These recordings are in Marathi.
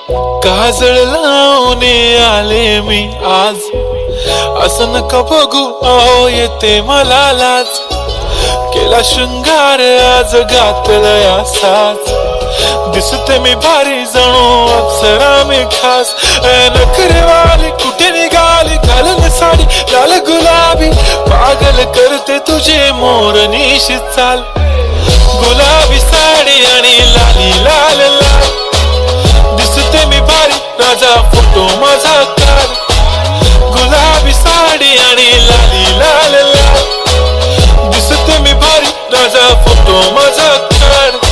काजळ लावून आले मी आज, असं नका बघू अहो येते मला लाज. केला शृंगार आज घातलाय असाच, दिसते मी भारी जणू अप्सरा मी खास. नखरेवाली कुठे निघाली घालून साडी लाल गुलाबी, पागल करते तुझे मोरनीशी चाल. गुलाबी साडी आणि लाली लाल लाल, दिसते मी भारी राजा फोटो माझा काढ. गुलाबी साडी आणि लाली लाल लाल, दिसते मी भारी राजा फोटो माझा काढ.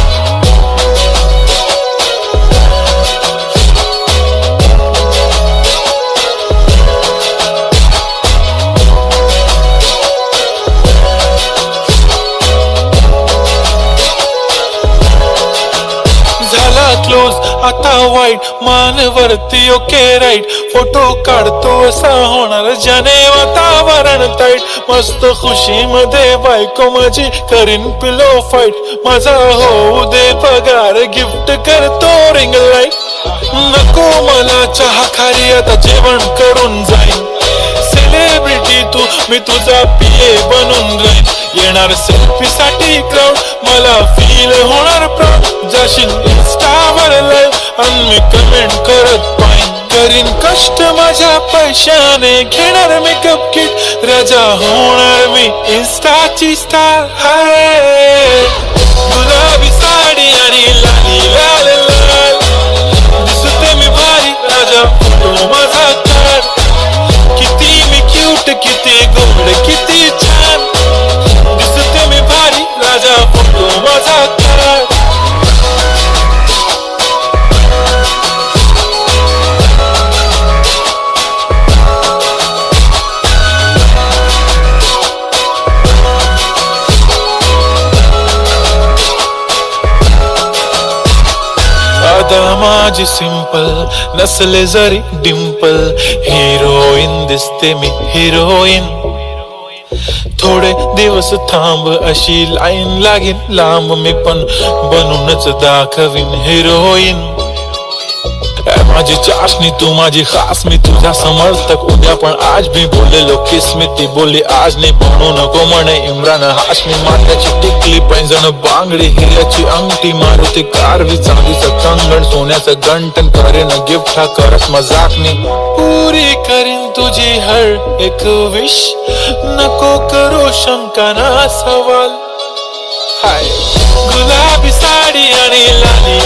क्लोज आता वाईट मानवरती ओके राईट, फोटो काढतो असा होणार ज्याने वातावरण ताईट. मस्त खुशी मध्ये बायको माझी करीन पिलो फाईट, माझा होऊ दे पगार गिफ्ट करतो रिंग लाईट. नको मला चहा खारी आता जेवण करून जाईन, सेलिब्रिटी तू मी तुझा पिये बनून राहीन. येणार सेल्फी साठी क्राऊड मला फील होणार प्राऊड, जाशील इंस्टावर लाईव्ह आणि मी कमेंट करत पाहिन. करीन कष्ट माझ्या पैशाने घेणार मेकअप किट, राजा होणार मी इंस्टाची स्टार. हाय गुलाबी साडी आणि लाली लाल लाल, दिसते मी भारी राजा फोटो माझा काढ. किती मी क्यूट किती गोड किती छान, दिसते मी भारी राजा फोटो माझा काढ. माझी सिंपल नसले जरी डिंपल, हिरोईन दिसते मी हिरोईन. थोडे दिवस थांब अशी लाईन लागेल लांब, मी पण बनूनच दाखवीन हिरोईन. माझी चाशनी तू माझी खास, मी तुझा समर्थक उद्या पण आज मी बोललेलो किस मी, ती बोलली आज नाही बनू नको म्हणे इम्रान हाशमी. माथ्याची टिकली पैंजण बांगडी हिऱ्याची अंगठी, मारुती कारवी चांदीचं कंगण सोन्याचं गंटन, करेन गिफ्ट हा करत मजाकनी. पुरी करीन तुझी हर एक विश, नको करू शंका ना सवाल. हाय गुलाबी साडी आणि लाली